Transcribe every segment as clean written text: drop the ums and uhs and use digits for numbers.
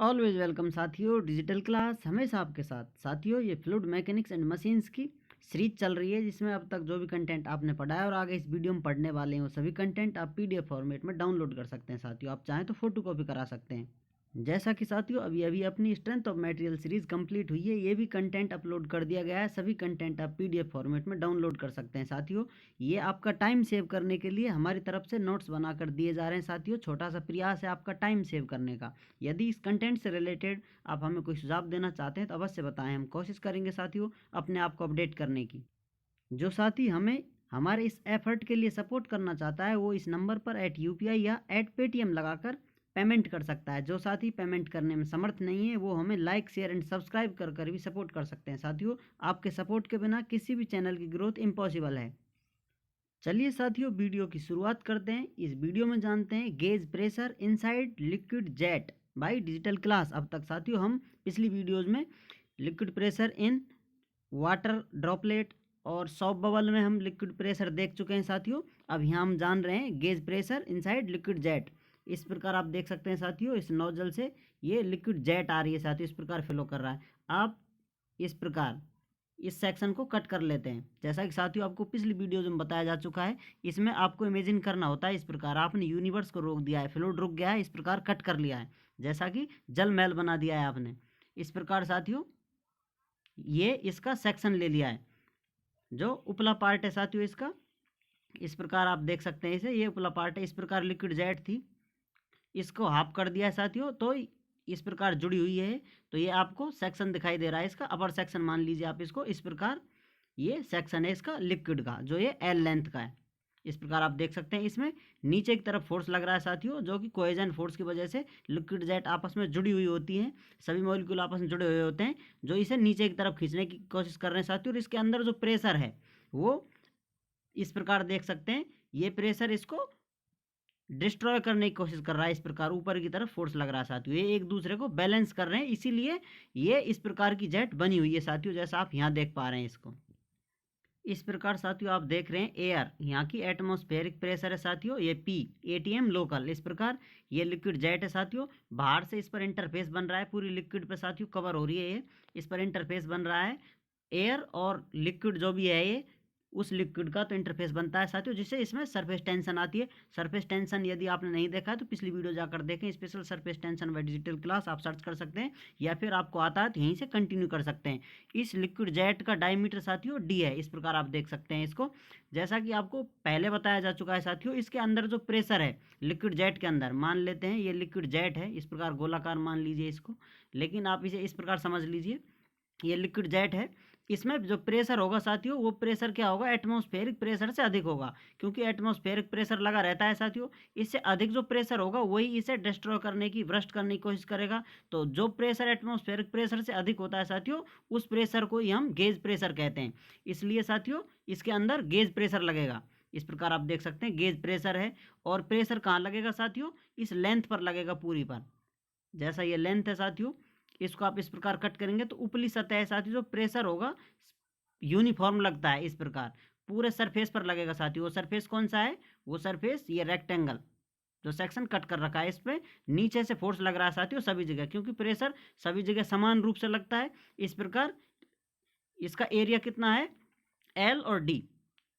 Always welcome साथियों, digital class हमेशा आपके साथ। साथियों, ये फ्लूइड मैकेनिक्स एंड मशीन्स की सीरीज चल रही है, जिसमें अब तक जो भी कंटेंट आपने पढ़ा है और आगे इस वीडियो में पढ़ने वाले हैं वो सभी कंटेंट आप पीडीएफ फॉर्मेट में डाउनलोड कर सकते हैं। साथियों, आप चाहें तो फोटो कॉपी करा सकते हैं। जैसा कि साथियों अभी अभी अपनी strength of material series complete हुई है, ये भी कंटेंट अपलोड कर दिया गया है। सभी कंटेंट आप पीडीएफ फॉर्मेट में डाउनलोड कर सकते हैं। साथियों, ये आपका टाइम सेव करने के लिए हमारी तरफ से नोट्स बनाकर दिए जा रहे हैं। साथियों, छोटा सा प्रयास है आपका टाइम सेव करने का। यदि इस कंटेंट से रिलेटेड आप हमें कोई सुझाव देना चाहते हैं तो अवश्य बताएं, हम कोशिश करेंगे साथियों अपने आप को अपडेट करने की। जो साथी हमें हमारे इस एफर्ट के लिए सपोर्ट करना चाहता है वो इस नंबर पर @UPI या @Paytm लगाकर पेमेंट कर सकता है। जो साथी पेमेंट करने में समर्थ नहीं है वो हमें लाइक, शेयर एंड सब्सक्राइब कर कर भी सपोर्ट कर सकते हैं। साथियों, आपके सपोर्ट के बिना किसी भी चैनल की ग्रोथ इम्पॉसिबल है। चलिए साथियों, वीडियो की शुरुआत करते हैं। इस वीडियो में जानते हैं gauge pressure inside liquid jet by digital class. अब तक साथियों हम पिछली वीडियोज में liquid pressure in water droplet और सॉफ्ट बबल में हम लिक्विड प्रेशर देख चुके हैं। साथियों, अब यहाँ हम जान रहे हैं gauge pressure inside liquid jet. इस प्रकार आप देख सकते हैं साथियों, इस नोजल से ये लिक्विड जेट आ रही है। साथियों, इस प्रकार फ्लो कर रहा है। आप इस प्रकार इस सेक्शन को कट कर लेते हैं। जैसा कि साथियों आपको पिछली वीडियो में बताया जा चुका है, इसमें आपको इमेजिन करना होता है। इस प्रकार आपने यूनिवर्स को रोक दिया है, फ्लूइड रुक गया है, इस प्रकार कट कर लिया है, जैसा कि जल महल बना दिया है आपने। इस प्रकार साथियों ये इसका सेक्शन ले लिया है, जो उपला पार्ट है साथियों इसका। इस प्रकार आप देख सकते हैं इसे, ये उपला पार्ट है। इस प्रकार लिक्विड जेट थी, इसको हाफ कर दिया है साथियों, तो इस प्रकार जुड़ी हुई है। तो ये आपको सेक्शन दिखाई दे रहा है, इसका अपर सेक्शन मान लीजिए आप इसको। इस प्रकार ये सेक्शन है इसका लिक्विड का, जो ये L लेंथ का है। इस प्रकार आप देख सकते हैं इसमें नीचे की तरफ फोर्स लग रहा है साथियों, जो कि कोहेजन फोर्स की वजह से लिक्विड जेट आपस में जुड़ी हुई होती हैं। सभी मॉलिक्यूल आपस में जुड़े हुए होते हैं, जो इसे नीचे की तरफ खींचने की कोशिश कर रहे हैं साथियों। और इसके अंदर जो प्रेशर है वो इस प्रकार देख सकते हैं, ये प्रेशर इसको डिस्ट्रॉय करने की कोशिश कर रहा है। इस प्रकार ऊपर की तरफ फोर्स लग रहा है साथियों, ये एक दूसरे को बैलेंस कर रहे हैं, इसीलिए ये इस प्रकार की जेट बनी हुई है साथियों, जैसा आप यहाँ देख पा रहे हैं इसको। इस प्रकार साथियों आप देख रहे हैं एयर, यहाँ की एटमॉस्फेरिक प्रेशर है साथियों, ये P, ATM लोकल। इस प्रकार ये लिक्विड जेट है साथियों, बाहर से इस पर इंटरफेस बन रहा है, पूरी लिक्विड पे साथियों कवर हो रही है ये। इस पर इंटरफेस बन रहा है, एयर और लिक्विड जो भी है ये उस लिक्विड का तो इंटरफेस बनता है साथियों, जिससे इसमें सरफेस टेंशन आती है। सरफेस टेंशन यदि आपने नहीं देखा है तो पिछली वीडियो जाकर देखें, स्पेशल सरफेस टेंशन व डिजिटल क्लास आप सर्च कर सकते हैं, या फिर आपको आता है तो यहीं से कंटिन्यू कर सकते हैं। इस लिक्विड जेट का डायमीटर साथियों D है। इस प्रकार आप देख सकते हैं इसको, जैसा कि आपको पहले बताया जा चुका है साथियों। इसके अंदर जो प्रेशर है लिक्विड जेट के अंदर, मान लेते हैं ये लिक्विड जेट है, इस प्रकार गोलाकार मान लीजिए इसको, लेकिन आप इसे इस प्रकार समझ लीजिए, ये लिक्विड जेट है। इसमें जो प्रेशर होगा साथियों, वो प्रेशर क्या होगा, एटमॉस्फेरिक प्रेशर से अधिक होगा, क्योंकि एटमॉस्फेरिक प्रेशर लगा रहता है साथियों। इससे अधिक जो प्रेशर होगा वही इसे डिस्ट्रॉय करने की, ब्रस्ट करने की कोशिश करेगा। तो जो प्रेशर एटमॉस्फेरिक प्रेशर से अधिक होता है साथियों, उस प्रेशर को ही हम गेज प्रेशर कहते हैं। इसलिए साथियों इसके अंदर गेज प्रेशर लगेगा। इस प्रकार आप देख सकते हैं गेज प्रेशर है, और प्रेशर कहाँ लगेगा साथियों, इस लेंथ पर लगेगा, पूरी पर। जैसा ये लेंथ है साथियों, इसको आप इस प्रकार कट करेंगे तो उपली सतह है साथियों, जो प्रेशर होगा यूनिफॉर्म लगता है, इस प्रकार पूरे सरफेस पर लगेगा साथियों। वो सरफेस कौन सा है, वो सरफेस ये रेक्टेंगल जो सेक्शन कट कर रखा है, इस पे नीचे से फोर्स लग रहा है साथियों सभी जगह, क्योंकि प्रेशर सभी जगह समान रूप से लगता है। इस प्रकार इसका एरिया कितना है, L और D।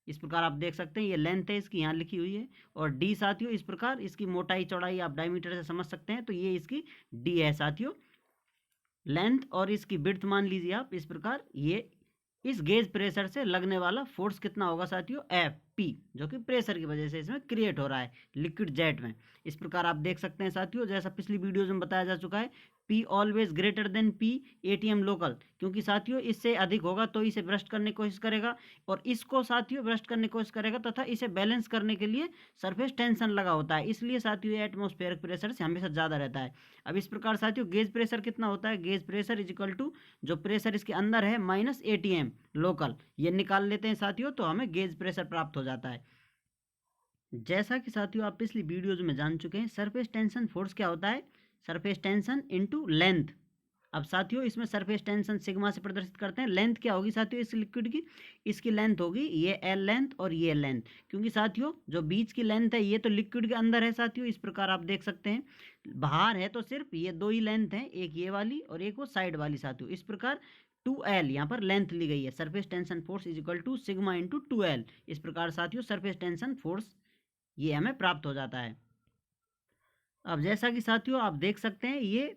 इस प्रकार आप देख सकते हैं, ये लेंथ है इसकी, यहाँ लिखी हुई है, और D साथियों इस प्रकार इसकी मोटाई चौड़ाई आप डायमीटर से समझ सकते हैं, तो ये इसकी D है साथियों लेंथ। और इसकी विड्थ मान लीजिए आप इस प्रकार। ये इस गेज प्रेशर से लगने वाला फोर्स कितना होगा साथियों, Fp, जो कि प्रेशर की वजह से इसमें क्रिएट हो रहा है लिक्विड जेट में। इस प्रकार आप देख सकते हैं साथियों, जैसा पिछली वीडियोज में बताया जा चुका है, P always greater than P ATM local, क्योंकि साथियों इससे अधिक होगा तो इसे ब्रस्ट करने की कोशिश करेगा, और इसको साथियों ब्रस्ट करने की कोशिश करेगा, तथा इसे बैलेंस करने के लिए सरफेस टेंशन लगा होता है। इसलिए साथियों ये एटमॉस्फेरिक प्रेशर से हमेशा ज़्यादा रहता है। अब इस प्रकार साथियों गेज प्रेशर कितना होता है, gauge pressure is equal to जो प्रेशर इसके अंदर है माइनस ATM लोकल, ये निकाल लेते हैं साथियों, तो हमें गेज प्रेशर प्राप्त हो जाता है। जैसा कि साथियों आप पिछली वीडियोज में जान चुके हैं, सरफेस टेंशन फोर्स क्या होता है, सरफेस टेंशन इनटू लेंथ। अब साथियों इसमें सरफेस टेंशन सिग्मा से प्रदर्शित करते हैं। लेंथ क्या होगी साथियों इस लिक्विड की, इसकी लेंथ होगी ये एल लेंथ और ये लेंथ, क्योंकि साथियों जो बीच की लेंथ है ये तो लिक्विड के अंदर है साथियों, इस प्रकार आप देख सकते हैं। बाहर है तो सिर्फ ये दो ही लेंथ है, एक ये वाली और एक वो साइड वाली साथियों। इस प्रकार 2L यहाँ पर लेंथ ली गई है। Surface tension force is equal to sigma into 2L। इस प्रकार साथियों सरफेस टेंशन फोर्स ये हमें प्राप्त हो जाता है। अब जैसा कि साथियों आप देख सकते हैं ये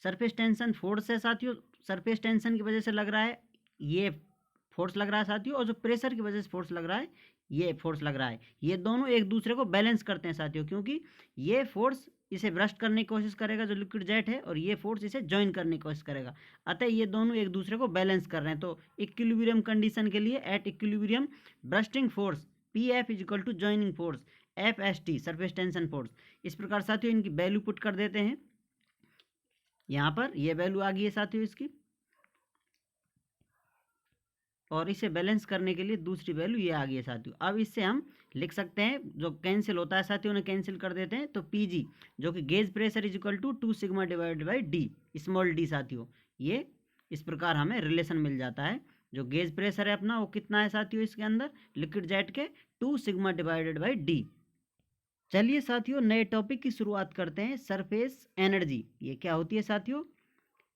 सरफेस टेंशन फोर्स है साथियों, सरफेस टेंशन की वजह से लग रहा है ये फोर्स लग रहा है साथियों, और जो प्रेशर की वजह से फोर्स लग रहा है ये फोर्स लग रहा है। ये दोनों एक दूसरे को बैलेंस करते हैं साथियों, क्योंकि ये फोर्स इसे ब्रस्ट करने की कोशिश करेगा जो लिक्विड जेट है, और ये फोर्स इसे ज्वाइन करने की कोशिश करेगा। अतः ये दोनों एक दूसरे को बैलेंस कर रहे हैं। तो इक्विलिब्रियम कंडीशन के लिए at equilibrium bursting force P F is equal to joining force F S T surface tension force. इस प्रकार साथियों इनकी वैल्यू पुट कर देते हैं। यहाँ पर ये वैल्यू आ गई है साथियों इसकी, और इसे बैलेंस करने के लिए दूसरी वैल्यू ये आ गई है साथियों। अब इससे हम लिख सकते हैं, जो कैंसिल होता है साथियों उन्हें कैंसिल कर देते हैं। तो पीजी जो कि gauge pressure is equal to 2 sigma divided by D small D साथियों। ये इस प्रकार हमें रिलेशन मिल जाता है। जो गेज प्रेशर है अपना वो कितना है साथियों इसके अंदर लिक्विड जेट के 2 सिग्मा डिवाइडेड बाई डी। चलिए साथियों नए टॉपिक की शुरुआत करते हैं। सरफेस एनर्जी ये क्या होती है साथियों।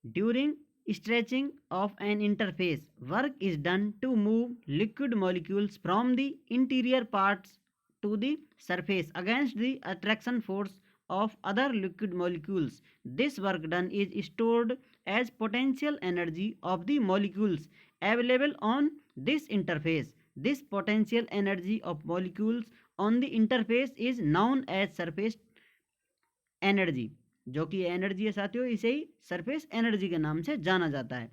During stretching of an interface, work is done to move liquid molecules from the interior parts to the surface against the attraction force of other liquid molecules. This work done is stored as potential energy of the molecules available on this interface. This potential energy of molecules on the interface is known as surface energy. जो कि energy है साथियों इसे ही surface energy के नाम से जाना जाता है।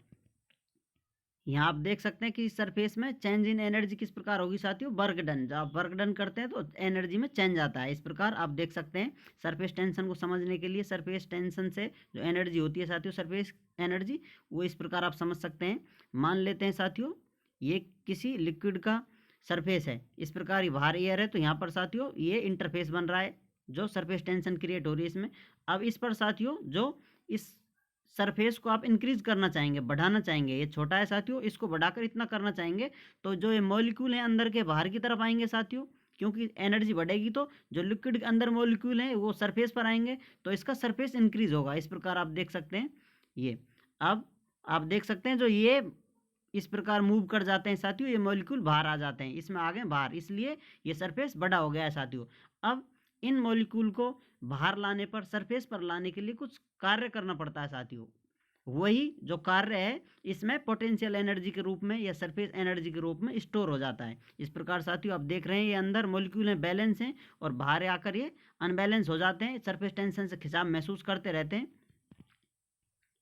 यहाँ आप देख सकते हैं कि सरफेस में चेंज इन एनर्जी किस प्रकार होगी साथियों। वर्क डन, जब आप वर्क डन करते हैं तो एनर्जी में चेंज आता है। इस प्रकार आप देख सकते हैं सरफेस टेंशन को समझने के लिए सरफेस टेंशन से जो एनर्जी होती है साथियों सरफेस एनर्जी, वो इस प्रकार आप समझ सकते हैं। मान लेते हैं साथियों ये किसी लिक्विड का सरफेस है, इस प्रकार ही बाहर एयर है, तो यहाँ पर साथियों ये इंटरफेस बन रहा है जो सरफेस टेंशन क्रिएट हो रही है इसमें। अब इस पर साथियों जो इस सरफेस को आप इंक्रीज करना चाहेंगे, बढ़ाना चाहेंगे, ये छोटा है साथियों इसको बढ़ाकर इतना करना चाहेंगे, तो जो ये मॉलिक्यूल है अंदर के बाहर की तरफ आएंगे साथियों, क्योंकि एनर्जी बढ़ेगी तो जो लिक्विड के अंदर मॉलिक्यूल हैं वो सरफेस पर आएंगे, तो इसका सरफेस इंक्रीज होगा। इस प्रकार आप देख सकते हैं ये। अब आप देख सकते हैं जो ये इस प्रकार मूव कर जाते हैं साथियों, ये मॉलिक्यूल बाहर आ जाते हैं, इसमें आ गए बाहर, इसलिए ये सरफेस बड़ा हो गया है साथियों। अब इन मॉलिक्यूल को बाहर लाने पर सरफेस पर लाने के लिए कुछ कार्य करना पड़ता है साथियों। वही जो कार्य है इसमें पोटेंशियल एनर्जी के रूप में या सरफेस एनर्जी के रूप में स्टोर हो जाता है। इस प्रकार साथियों आप देख रहे हैं ये अंदर मॉलिक्यूल हैं बैलेंस हैं और बाहर आकर ये अनबैलेंस हो जाते हैं, सरफेस टेंशन से खिंचाव महसूस करते रहते हैं।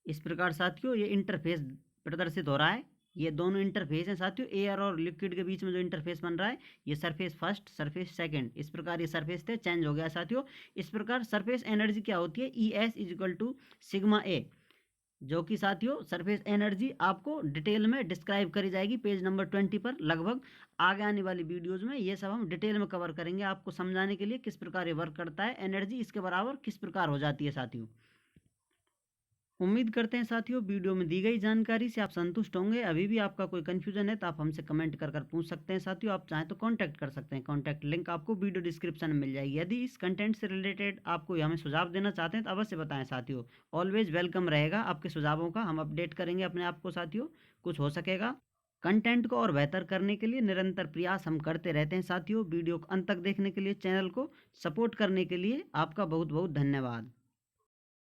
इस प्रकार साथियों ये इंटरफेस प्रदर्शित हो रहा है। ये दोनों इंटरफेस हैं साथियों, एयर और लिक्विड के बीच में जो इंटरफेस बन रहा है ये सरफेस फर्स्ट सरफेस सेकंड, इस प्रकार ये सरफेस थे चेंज हो गया साथियों। इस प्रकार सरफेस एनर्जी क्या होती है, E S is equal to sigma A, जो कि साथियों सरफेस एनर्जी आपको डिटेल में डिस्क्राइब करी जाएगी पेज नंबर 20 पर। लगभग आगे आने वाली वीडियोज में ये सब हम डिटेल में कवर करेंगे आपको समझाने के लिए किस प्रकार ये वर्क करता है, एनर्जी इसके बराबर किस प्रकार हो जाती है साथियों। उम्मीद करते हैं साथियों वीडियो में दी गई जानकारी से आप संतुष्ट होंगे। अभी भी आपका कोई कन्फ्यूजन है तो आप हमसे कमेंट कर पूछ सकते हैं साथियों। आप चाहें तो कांटेक्ट कर सकते हैं, कांटेक्ट लिंक आपको वीडियो डिस्क्रिप्शन में मिल जाएगी। यदि इस कंटेंट से रिलेटेड आपको हमें सुझाव देना चाहते हैं तो अवश्य बताएं साथियों, ऑलवेज वेलकम रहेगा आपके सुझावों का। हम अपडेट करेंगे अपने आप को साथियों, कुछ हो सकेगा। कंटेंट को और बेहतर करने के लिए निरंतर प्रयास हम करते रहते हैं साथियों। वीडियो को अंत तक देखने के लिए, चैनल को सपोर्ट करने के लिए आपका बहुत बहुत धन्यवाद।